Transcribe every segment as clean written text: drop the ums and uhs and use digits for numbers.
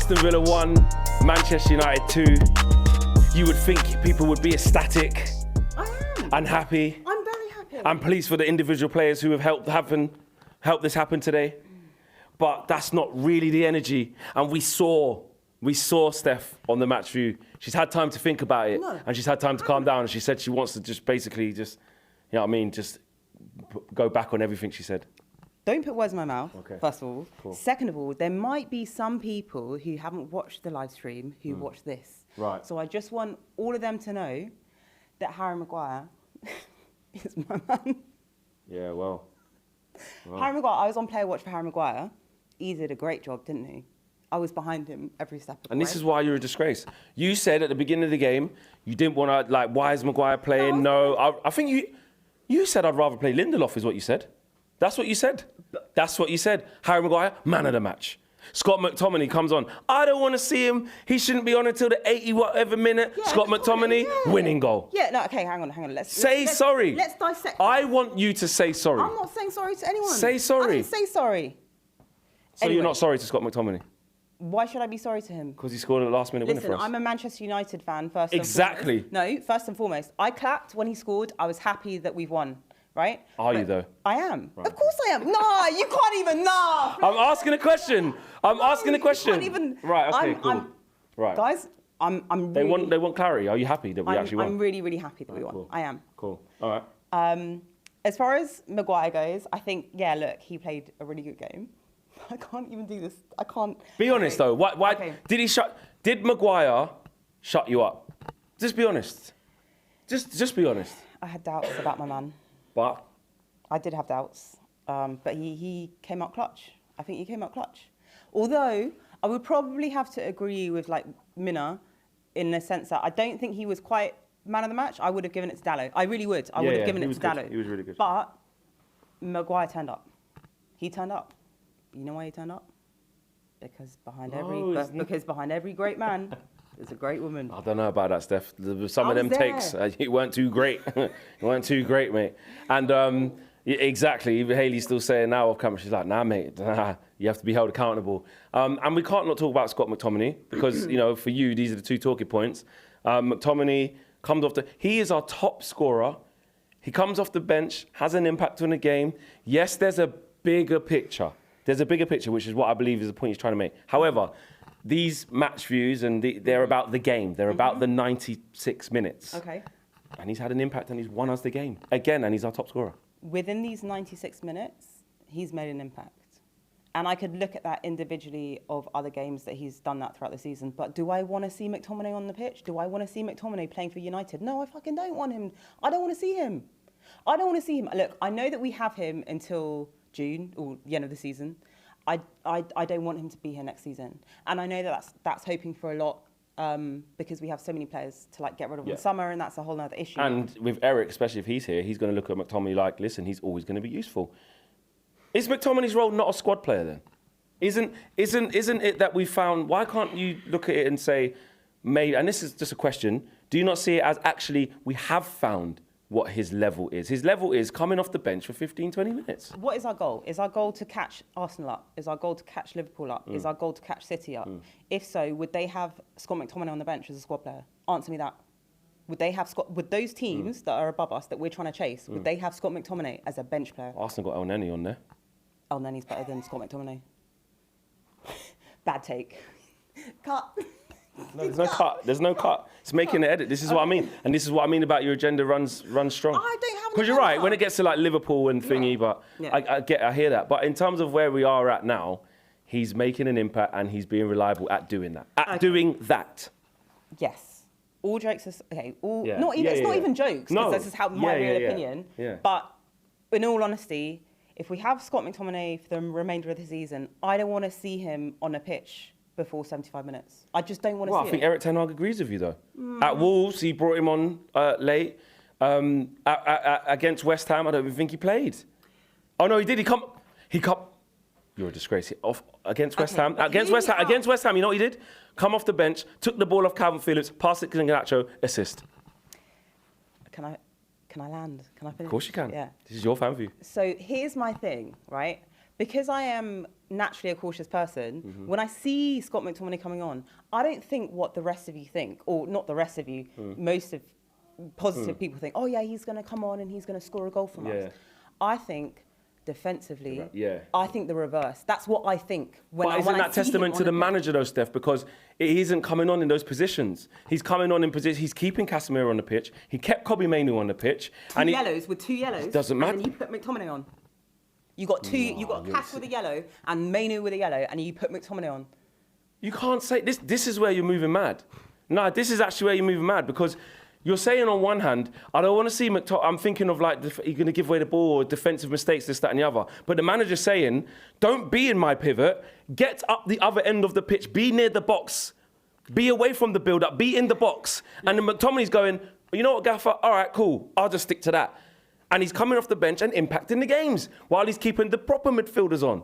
Aston Villa 1, Manchester United 2. You would think people would be ecstatic and happy. I'm very happy. I'm pleased for the individual players who have helped this happen today. But that's not really the energy. And we saw Steph on the match view. She's had time to think about it. No. And she's had time to calm down. And she said she wants to just basically you know what I mean, just go back on everything she said. Don't put words in my mouth, first of all. Cool. Second of all, there might be some people who haven't watched the live stream who watch this. Right. So I just want all of them to know that Harry Maguire is my man. Yeah, well. Harry Maguire, I was on Player Watch for Harry Maguire. He did a great job, didn't he? I was behind him every step of the way. And this is why you're a disgrace. You said at the beginning of the game, you didn't want to, like, why is Maguire playing? No. I think you said I'd rather play Lindelof is what you said. That's what you said. That's what you said. Harry Maguire, man of the match. Scott McTominay comes on. I don't want to see him. He shouldn't be on until the 80 whatever minute. Yeah, Scott McTominay, winning goal. Yeah, no, okay, hang on. Let's sorry. Let's dissect. I want you to say sorry. I'm not saying sorry to anyone. Say sorry. I didn't say sorry. So Anyway. you're not sorry to Scott McTominay? Why should I be sorry to him? Because he scored a last-minute winner Listen, for us. I'm a Manchester United fan, first Exactly. and foremost. No, first and foremost. I clapped when he scored. I was happy that we've won, right? You, though? I am. Right. Of course I am. Nah, you can't even, nah. I'm asking a question. I'm asking a question. You can't even. Right, okay, cool. Right. Guys, I'm They really... want clarity. Are you happy that we actually won? I'm really, really happy that we won. Cool. I am. Cool. All right. As far as Maguire goes, I think, yeah, look, he played a really good game. I can't even do this. I can't. Be honest, though. Why Okay. Did Maguire shut you up? Just be honest. Just be honest. I had doubts about my man. But I did have doubts. But he came out clutch. I think he came out clutch. Although, I would probably have to agree with, like, Minna in the sense that I don't think he was quite man of the match. I would have given it to Dalot. I really would. I would have given it to Dalot. He was really good. But Maguire turned up. He turned up. You know why he turned up? Because behind every great man, there's a great woman. I don't know about that, Steph. Some of them takes, you weren't too great. You weren't too great, mate. And exactly, even Hayley's still saying now off camera, she's like, nah, mate, you have to be held accountable. And we can't not talk about Scott McTominay because, you know, for you, these are the two talking points. McTominay comes off he is our top scorer. He comes off the bench, has an impact on the game. Yes, there's a bigger picture. There's a bigger picture, which is what I believe is the point he's trying to make. However, these match views, they're about the game. They're about the 96 minutes. Okay. And he's had an impact and he's won us the game. Again, and he's our top scorer. Within these 96 minutes, he's made an impact. And I could look at that individually of other games that he's done that throughout the season. But do I want to see McTominay on the pitch? Do I want to see McTominay playing for United? No, I fucking don't want him. I don't want to see him. I don't want to see him. Look, I know that we have him until June or the end of the season. I don't want him to be here next season, and I know that that's hoping for a lot because we have so many players to like get rid of in summer, and that's a whole other issue. And with Eric, especially if he's here, he's going to look at McTominay like, listen, he's always going to be useful. Is McTominay's role not a squad player then? Isn't it that we found? Why can't you look at it and say, maybe? And this is just a question. Do you not see it as actually we have found what his level is? His level is coming off the bench for 15, 20 minutes. What is our goal? Is our goal to catch Arsenal up? Is our goal to catch Liverpool up? Is our goal to catch City up? If so, would they have Scott McTominay on the bench as a squad player? Answer me that. Would they have would those teams that are above us that we're trying to chase, would they have Scott McTominay as a bench player? Arsenal got El Neni on there. El Neni's better than Scott McTominay. Bad take. Cut. No, there's no cut. There's no cut. It's making the edit. This is what I mean. And this is what I mean about your agenda runs strong. I don't have an Because you're right, agenda. when it gets to like Liverpool and thingy, but I hear that. But in terms of where we are at now, he's making an impact and he's being reliable at doing that. Doing that. Yes. All jokes are okay. Yeah. Not even. Yeah, it's yeah, not yeah. even jokes. No. This is how my real opinion. Yeah. But in all honesty, if we have Scott McTominay for the remainder of the season, I don't want to see him on a pitch before 75 minutes. I just don't want to see it. I think Eric Ten Hag agrees with you though. At Wolves, he brought him on late. Against West Ham, I don't even think he played. Oh no, he did. He come. You're a disgrace. Against West Ham. Against West Ham, you know what he did? Come off the bench, took the ball off Calvin Phillips, passed it to Garnacho, assist. Can I land? Can I finish? Of course you can. Yeah. This is your fan view. So here's my thing, right? Because I am naturally a cautious person, when I see Scott McTominay coming on, I don't think what the rest of you think, or not the rest of you, most of positive people think, oh yeah, he's going to come on and he's going to score a goal from us. I think defensively, I think the reverse. That's what I think. But isn't that testament to the manager though, Steph? Because he isn't coming on in those positions. He's coming on in position. He's keeping Casemiro on the pitch. He kept Kobbie Mainoo on the pitch. Two yellows. Doesn't matter. And then you put McTominay on. You got Cass with a yellow and Mainoo with a yellow, and you put McTominay on. You can't say this. This is where you're moving mad. No, this is actually where you're moving mad, because you're saying on one hand, I don't want to see McTominay. I'm thinking of like, you're going to give away the ball or defensive mistakes, this, that, and the other. But the manager's saying, don't be in my pivot. Get up the other end of the pitch. Be near the box. Be away from the build-up. Be in the box. And then McTominay's going, you know what, Gaffer? All right, cool. I'll just stick to that. And he's coming off the bench and impacting the games while he's keeping the proper midfielders on.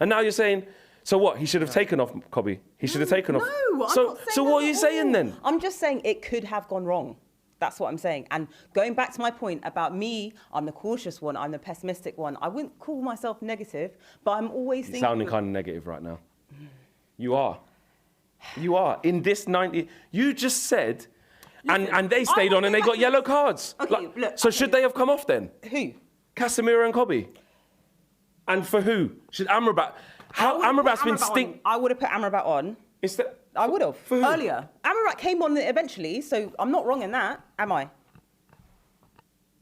And now you're saying, so what? He should have taken off Kobbie. He should have taken off. No, So what are you saying then? I'm just saying it could have gone wrong. That's what I'm saying. And going back to my point about me, I'm the cautious one, I'm the pessimistic one. I wouldn't call myself negative, but I'm always thinking... You're sounding kind of negative right now. You are. You are. In this 90... You just said... Listen, and they stayed on and they got yellow cards. Okay, look, so should they have come off then? Who? Casemiro and Kobbie. And for who? Should Amrabat... Amrabat's been stink... I would have put Amrabat on. I would have. For who? Earlier. Amrabat came on eventually, so I'm not wrong in that, am I?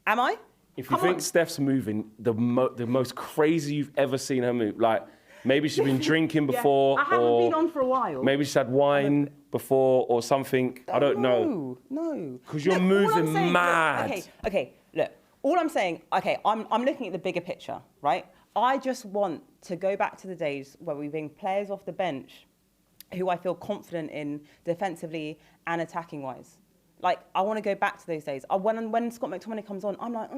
Am I? If you think Steph's moving the most crazy you've ever seen her move, like maybe she's been drinking before, I haven't been on for a while. Maybe she's had wine before or something. I don't know. No. Because you're moving mad. Look, okay. Look, all I'm saying. Okay, I'm looking at the bigger picture, right? I just want to go back to the days where we bring players off the bench who I feel confident in defensively and attacking wise. Like, I want to go back to those days. When Scott McTominay comes on, I'm like,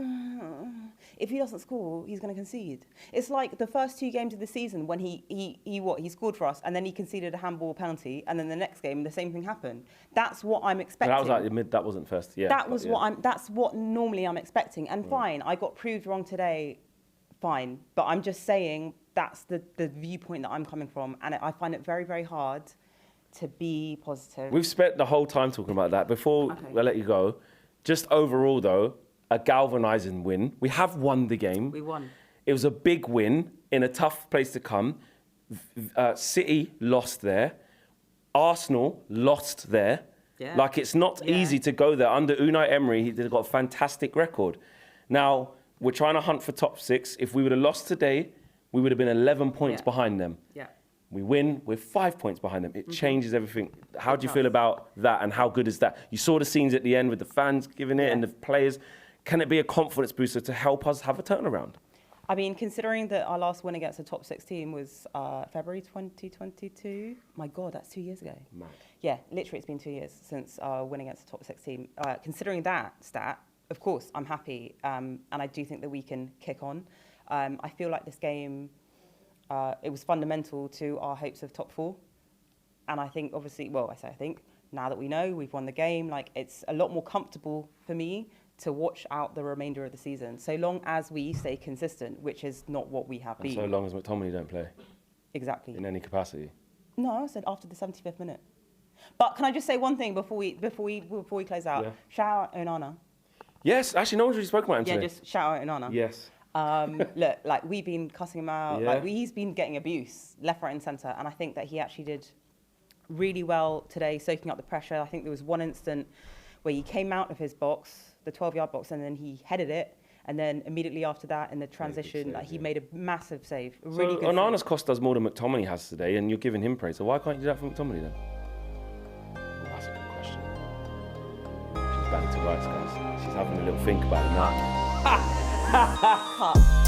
if he doesn't score, he's going to concede. It's like the first 2 games of the season when he scored for us and then he conceded a handball penalty, and then the next game the same thing happened. That's what I'm expecting. That was like the mid. That wasn't first. Yeah. That's what normally I'm expecting. And fine, I got proved wrong today. Fine, but I'm just saying that's the viewpoint that I'm coming from, and I find it very, very hard to be positive. We've spent the whole time talking about that. Before I let you go, just overall though, a galvanising win. We have won the game. We won. It was a big win in a tough place to come. City lost there. Arsenal lost there. Yeah. Like, it's not easy to go there. Under Unai Emery, he's got a fantastic record. Now, we're trying to hunt for top 6. If we would have lost today, we would have been 11 points behind them. Yeah. We win, we're 5 points behind them. It changes everything. How do you feel about that, and how good is that? You saw the scenes at the end with the fans giving it and the players. Can it be a confidence booster to help us have a turnaround? I mean, considering that our last win against a top 6 team was February 2022. My God, that's 2 years ago. Mad. Yeah, literally it's been 2 years since our win against a top 6 team. Considering that stat, of course, I'm happy. And I do think that we can kick on. I feel like this game, it was fundamental to our hopes of top 4. And I think, obviously, well, I think, now that we know we've won the game, like, it's a lot more comfortable for me to watch out the remainder of the season, so long as we stay consistent, which is not what we have been. So long as McTominay don't play. Exactly. In any capacity. No, I said after the 75th minute. But can I just say one thing before we close out? Yeah. Shout out Onana. Yes, actually, no one's really spoken about him today. Yeah, just shout out Onana. Yes. Look, like, we've been cussing him out. Yeah. Like, he's been getting abuse left, right, and centre, and I think that he actually did really well today, soaking up the pressure. I think there was one instant where he came out of his box, the 12-yard box, and then he headed it. And then immediately after that, in the transition, he made a massive save. Really good Onana's save. cost us more than McTominay has today, and you're giving him praise. So why can't you do that for McTominay then? Well, that's a good question. She's back to rights, guys. She's having a little think about it now. Cut.